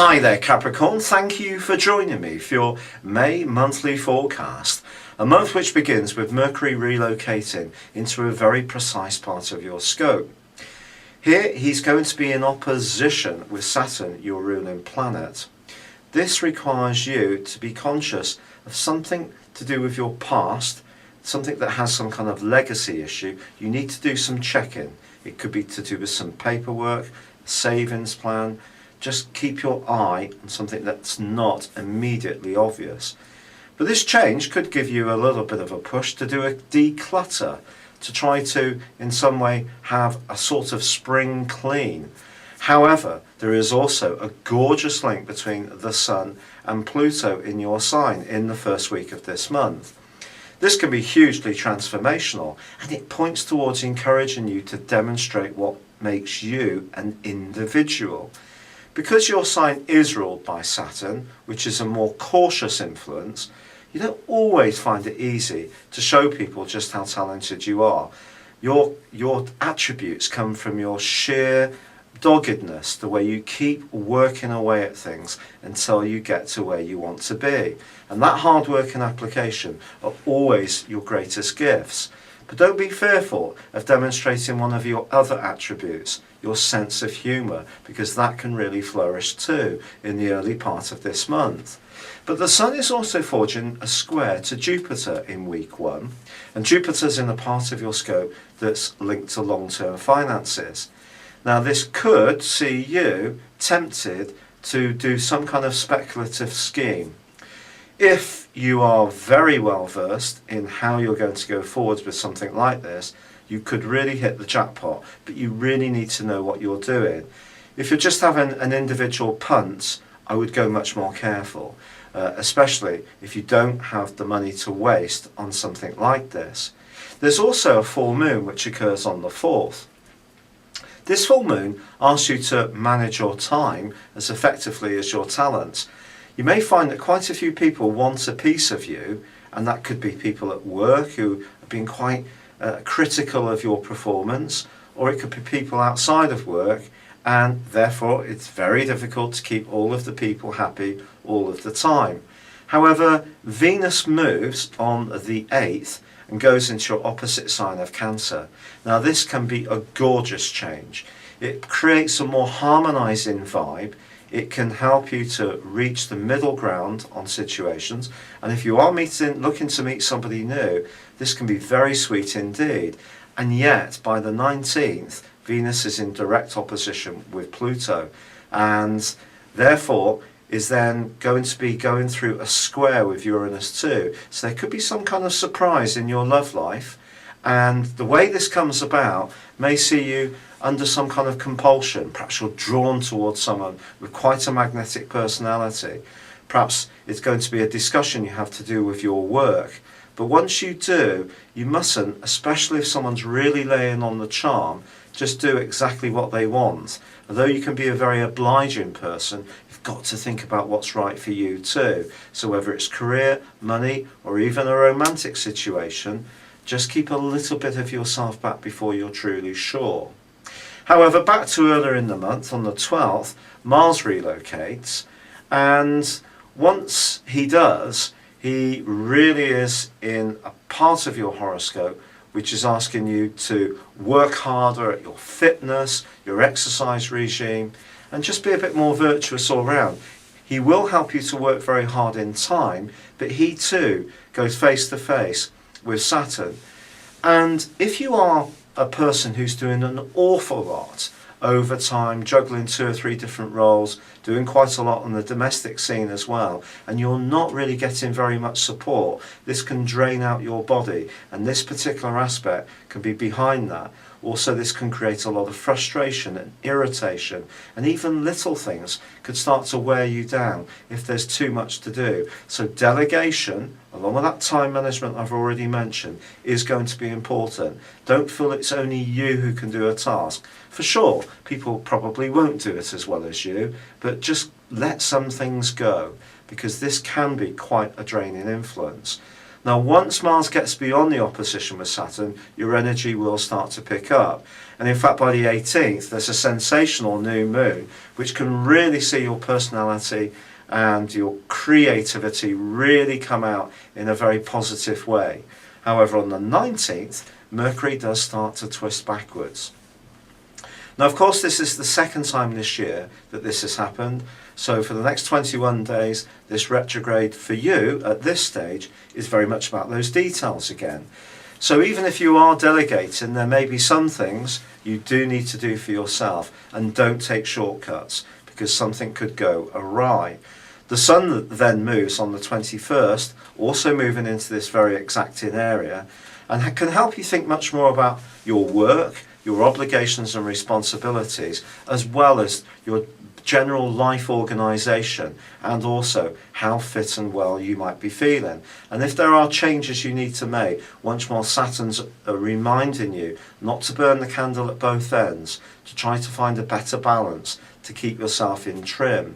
Hi there Capricorn, thank you for joining me for your May monthly forecast. A month which begins with Mercury relocating into a very precise part of your scope. Here he's going to be in opposition with Saturn, your ruling planet. This requires you to be conscious of something to do with your past, something that has some kind of legacy issue. You need to do some checking. It could be to do with some paperwork, savings plan. Just keep your eye on something that's not immediately obvious. But this change could give you a little bit of a push to do a declutter, to try to in some way have a sort of spring clean. However, there is also a gorgeous link between the Sun and Pluto in your sign in the first week of this month. This can be hugely transformational, and it points towards encouraging you to demonstrate what makes you an individual. Because your sign is ruled by Saturn, which is a more cautious influence, you don't always find it easy to show people just how talented you are. Your attributes come from your sheer doggedness, the way you keep working away at things until you get to where you want to be. And that hard work and application are always your greatest gifts. But don't be fearful of demonstrating one of your other attributes, your sense of humour, because that can really flourish too in the early part of this month. But the Sun is also forging a square to Jupiter in week 1, and Jupiter's in a part of your scope that's linked to long-term finances. Now this could see you tempted to do some kind of speculative scheme. If you are very well versed in how you're going to go forwards with something like this, you could really hit the jackpot, but you really need to know what you're doing. If you're just having an individual punt, I would go much more careful, especially if you don't have the money to waste on something like this. There's also a full moon which occurs on the 4th. This full moon asks you to manage your time as effectively as your talents. You may find that quite a few people want a piece of you, and that could be people at work who have been quite critical of your performance, or it could be people outside of work, and therefore it's very difficult to keep all of the people happy all of the time. However, Venus moves on the 8th and goes into your opposite sign of Cancer. Now this can be a gorgeous change. It creates a more harmonizing vibe. It can help you to reach the middle ground on situations, and if you are looking to meet somebody new, this can be very sweet indeed. And yet by the 19th, Venus is in direct opposition with Pluto, and therefore is then going to be going through a square with Uranus too. So there could be some kind of surprise in your love life, and the way this comes about may see you under some kind of compulsion. Perhaps you're drawn towards someone with quite a magnetic personality. Perhaps it's going to be a discussion you have to do with your work. But once you do, you mustn't, especially if someone's really laying on the charm, just do exactly what they want. Although you can be a very obliging person, you've got to think about what's right for you too. So whether it's career, money, or even a romantic situation, just keep a little bit of yourself back before you're truly sure. However, back to earlier in the month, on the 12th, Mars relocates, and once he does, he really is in a part of your horoscope which is asking you to work harder at your fitness, your exercise regime, and just be a bit more virtuous all round. He will help you to work very hard in time, but he too goes face to face with Saturn. And if you are a person who's doing an awful lot over time, juggling 2 or 3 different roles, doing quite a lot on the domestic scene as well, and you're not really getting very much support, this can drain out your body, and this particular aspect can be behind that. Also, this can create a lot of frustration and irritation, and even little things could start to wear you down if there's too much to do. So delegation, along with that time management I've already mentioned, is going to be important. Don't feel it's only you who can do a task. For sure, people probably won't do it as well as you, but just let some things go, because this can be quite a draining influence. Now, once Mars gets beyond the opposition with Saturn, your energy will start to pick up. And in fact, by the 18th, there's a sensational new moon, which can really see your personality and your creativity really come out in a very positive way. However, on the 19th, Mercury does start to twist backwards. Now, of course, this is the second time this year that this has happened. So for the next 21 days, this retrograde for you at this stage is very much about those details again. So even if you are delegating, there may be some things you do need to do for yourself, and don't take shortcuts because something could go awry. The Sun then moves on the 21st, also moving into this very exacting area, and can help you think much more about your work, your obligations and responsibilities, as well as your general life organisation, and also how fit and well you might be feeling. And if there are changes you need to make, once more Saturn's reminding you not to burn the candle at both ends, to try to find a better balance to keep yourself in trim.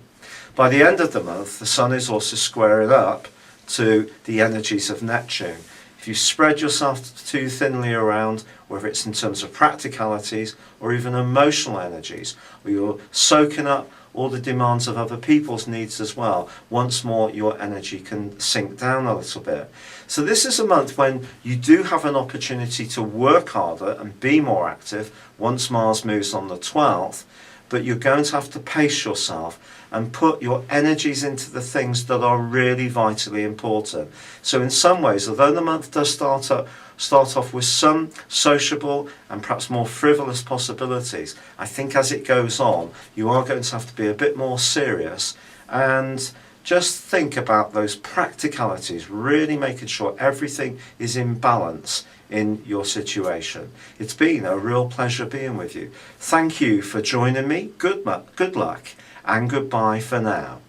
By the end of the month, the Sun is also squaring up to the energies of Neptune. If you spread yourself too thinly around, whether it's in terms of practicalities or even emotional energies, or you're soaking up all the demands of other people's needs as well, once more your energy can sink down a little bit. So this is a month when you do have an opportunity to work harder and be more active once Mars moves on the 12th, but you're going to have to pace yourself and put your energies into the things that are really vitally important. So in some ways, although the month does start off with some sociable and perhaps more frivolous possibilities, I think as it goes on, you are going to have to be a bit more serious and just think about those practicalities, really making sure everything is in balance in your situation. It's been a real pleasure being with you. Thank you for joining me. Good luck and goodbye for now.